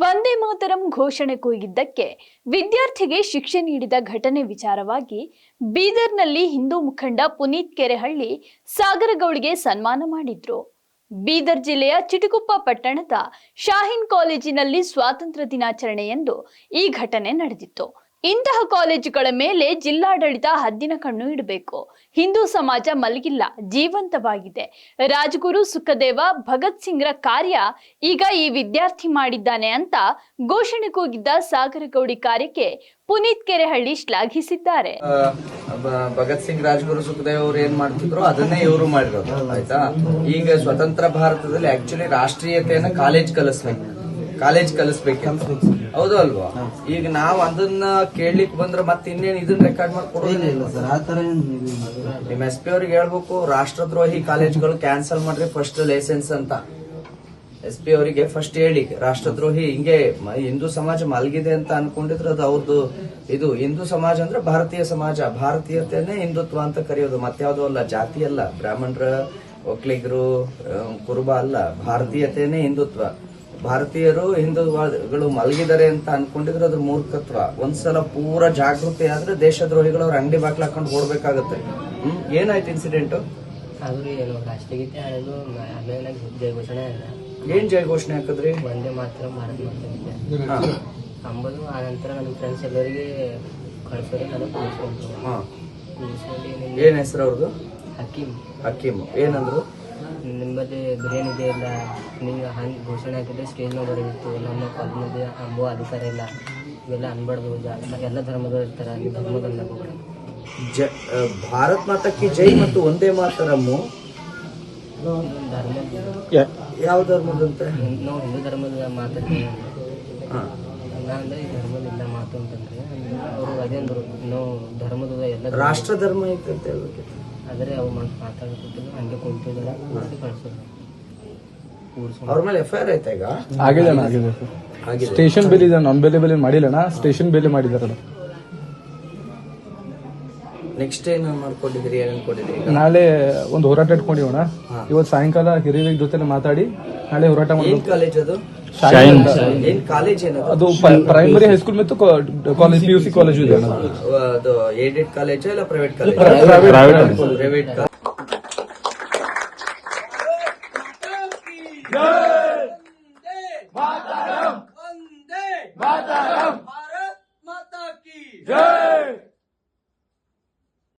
ವಂದೇ ಮಾತರಂ ಘೋಷಣೆ ಕೂಗಿದ್ದಕ್ಕೆ ವಿದ್ಯಾರ್ಥಿಗೆ ಶಿಕ್ಷೆ ನೀಡಿದ ಘಟನೆ ವಿಚಾರವಾಗಿ ಬೀದರ್ನಲ್ಲಿ ಹಿಂದೂ ಮುಖಂಡ ಪುನೀತ್ ಕೆರೆಹಳ್ಳಿ ಸಾಗರಗೌಡಿಗೆ ಸನ್ಮಾನ ಮಾಡಿದ್ರು. ಬೀದರ್ ಜಿಲ್ಲೆಯ ಚಿಟಗುಪ್ಪ ಪಟ್ಟಣದ ಶಾಹೀನ್ ಕಾಲೇಜಿನಲ್ಲಿ ಸ್ವಾತಂತ್ರ್ಯ ದಿನಾಚರಣೆಯಂದು ಈ ಘಟನೆ ನಡೆದಿತ್ತು. ಇಂತಹ ಕಾಲೇಜುಗಳ ಮೇಲೆ ಜಿಲ್ಲಾಡಳಿತ ಹದ್ದಿನ ಕಣ್ಣು ಇಡಬೇಕು. ಹಿಂದೂ ಸಮಾಜ ಮಲಗಿಲ್ಲ, ಜೀವಂತವಾಗಿದೆ. ರಾಜಗುರು ಸುಖದೇವ ಭಗತ್ ಸಿಂಗ್ರ ಕಾರ್ಯ ಈಗ ಈ ವಿದ್ಯಾರ್ಥಿ ಮಾಡಿದ್ದಾನೆ ಅಂತ ಘೋಷಣೆ ಕೂಗಿದ್ದ ಸಾಗರಗೌಡಿ ಕಾರ್ಯಕ್ಕೆ ಪುನೀತ್ ಕೆರೆಹಳ್ಳಿ ಶ್ಲಾಘಿಸಿದ್ದಾರೆ. ಭಗತ್ ಸಿಂಗ್ ರಾಜಗುರು ಸುಖದೇವ್ ಅವ್ರು ಏನ್ ಮಾಡ್ತಿದ್ರು ಅದನ್ನೇ ಇವರು ಮಾಡಿರೋದು. ಆಯ್ತಾ, ಈಗ ಸ್ವತಂತ್ರ ಭಾರತದಲ್ಲಿ ಆಕ್ಚುಲಿ ರಾಷ್ಟ್ರೀಯತೆಯನ್ನ ಕಾಲೇಜ್ ಕಲಿಸ್ಬೇಕು. ಹೌದು ಅಲ್ವಾ? ಈಗ ನಾವ್ ಅದನ್ನ ಕೇಳಲಿಕ್ಕೆ ಬಂದ್ರೆ ಮತ್ತೆ ಇನ್ನೇನು ಇದನ್ನ ರೆಕಾರ್ಡ್ ಮಾಡಿ ಕೊಡೋದಿಲ್ಲ ಸರ್. ಆತರ ನಿಮ್ SP ಅವ್ರಿಗೆ ಹೇಳ್ಬೇಕು, ರಾಷ್ಟ್ರದ್ರೋಹಿ ಕಾಲೇಜ್ಗಳು ಕ್ಯಾನ್ಸಲ್ ಮಾಡ್ರಿ ಫಸ್ಟ್ ಲೈಸೆನ್ಸ್ ಅಂತ. SP ಅವರಿಗೆ ಫಸ್ಟ್ ಹೇಳಿ, ರಾಷ್ಟ್ರದ್ರೋಹಿ ಹಿಂಗೆ ಹಿಂದೂ ಸಮಾಜ ಮಲಗಿದೆ ಅಂತ ಅನ್ಕೊಂಡಿದ್ರೆ ಅದು ಹೌದು. ಇದು ಹಿಂದೂ ಸಮಾಜ ಅಂದ್ರೆ ಭಾರತೀಯ ಸಮಾಜ, ಭಾರತೀಯತೆಯನ್ನೇ ಹಿಂದುತ್ವ ಅಂತ ಕರೆಯೋದು, ಮತ್ಯಾವುದೂ ಅಲ್ಲ. ಜಾತಿ ಅಲ್ಲ, ಬ್ರಾಹ್ಮಣರ, ಒಕ್ಕಲಿಗರು, ಕುರುಬ ಅಲ್ಲ, ಭಾರತೀಯತೆಯನ್ನೇ ಹಿಂದುತ್ವ. ಭಾರತೀಯರು ಹಿಂದೂಗಳು ಮಲಗಿದ್ದಾರೆ ಅಂತ ಅನ್ಕೊಂಡಿದ್ರೆ ಅದ್ರ ಮೂರ್ಖತ್ವ. ಒಂದ್ಸಲ ಪೂರ ಜಾಗೃತಿ ಆದ್ರೆ ದೇಶದ್ರೋಹಿಗಳು ಅವ್ರ ಅಂಗಡಿ ಬಾಕ್ಲ ಹಾಕೊಂಡು ಓಡ್ಬೇಕಾಗತ್ತೆ. ಏನಾಯ್ತು ಇನ್ಸಿಡೆಂಟ್? ರಾಷ್ಟ್ರಗೀತೆ ಹಾಡೋದು ಆಮೇಲೆ ಜಯ ಘೋಷಣೆ. ಏನ್ ಜಯ ಘೋಷಣೆ ಹಾಕಿದ್ರಿ? ವಂದೇ ಮಾತರಂ ಭಾರತ ಮಾತೆ ಅಂಬದು. ಆ ನಂತರ ನನ್ನ ಫ್ರೆಂಡ್ಸ್ ಎಲ್ಲರಿಗೆ ಕಳ್ಸೋರಿ ನಾನು ಕೂರಿಸ್ಕೊಂಡ್ರು. ಏನ್ ಹೆಸರು ಅವ್ರದ್ದು? ಹಕೀಮ್. ಏನಂದ್ರು? ನಿಮ್ಮದೇ ಬಿರಿಯಾನಿ ಇದೆ ಇಲ್ಲ, ನೀವು ಹಂಗೆ ಘೋಷಣೆ ಹಾಕಿದ್ರೆ ಸ್ಟೇಜ್ ಮೇಲೆ ಬರೋದಿತ್ತು. ನಮ್ಮ ಕಾಲೇಜಿನಲ್ಲಿ ಅಂಬುವ ಅಧಿಕಾರ ಇಲ್ಲ, ಇವೆಲ್ಲ ಅನ್ಬಾರ್ದು. ಎಲ್ಲ ಧರ್ಮದವ್ರು ಇರ್ತಾರೆ, ನೀವು ಧರ್ಮದಲ್ಲ. ಭಾರತ್ ಮಾತಾ ಕಿ ಜೈ ಮತ್ತು ಒಂದೇ ಮಾತರಮ್ಮು ಧರ್ಮ ಯಾವ ಧರ್ಮದಂತೆ? ನಾವು ಹಿಂದೂ ಧರ್ಮದ ಮಾತಾಡ್ತೀವಿ. ಅಂದ್ರೆ ಈ ಧರ್ಮದಿಂದ ಮಾತು ಅಂತಂದ್ರೆ ಅವರು ಅದೇ ಅಂದರು, ನಾವು ಧರ್ಮದ ಎಲ್ಲ ರಾಷ್ಟ್ರ ಧರ್ಮ ಐತೆ ಅಂತ ಹೇಳ್ಬೇಕಿತ್ತು. ಆದರೆ ಅವು ಮಾತಾಡ್ಕೊತಿದ್ರು, ಹಂಗೆ ಕುಂತಿದ್ದಾರೆ, ಕಳ್ಸೋದು. ಅವ್ರ ಮೇಲೆ FIR ಆಯ್ತಾ? ಈಗ ಆಗಿದೆ. ಸ್ಟೇಷನ್ ಬೇಲಿ ಇದೆ, ನಾನ್ ಬೇಲೆ ಮಾಡಿಲ್ಲಣ್ಣ, ಸ್ಟೇಷನ್ ಬೇಲೆ ಮಾಡಿದಾರಲ್ಲ. ನೆಕ್ಸ್ಟ್ ಏನ್ ಮಾಡ್ಕೊಂಡಿದ್ರಿ? ಏನ್ ಅನ್ಕೊಂಡಿದ್ರಿ? ನಾಳೆ ಒಂದು ಹೋರಾಟ ಇಟ್ಕೊಂಡಿವಣ. ಇವತ್ತು ಸಾಯಂಕಾಲ ಹಿರಿಯರ ಜೊತೆ ಮಾತಾಡಿ ನಾಳೆ ಹೋರಾಟ ಮಾಡಿ. ಏನ್ ಕಾಲೇಜ್ ಅದು? ಏನ್ ಕಾಲೇಜ್ ಏನದು? ಅದು ಪ್ರೈಮರಿ ಹೈಸ್ಕೂಲ್ ಮತ್ತು ಕಾಲೇಜ್ PUC ಕಾಲೇಜ್ ಇದೆ. ಅದು ಏಡೆಡ್ ಕಾಲೇಜ್ ಇಲ್ಲ ಪ್ರೈವೇಟ್ ಕಾಲೇಜ್? ಪ್ರೈವೇಟ್.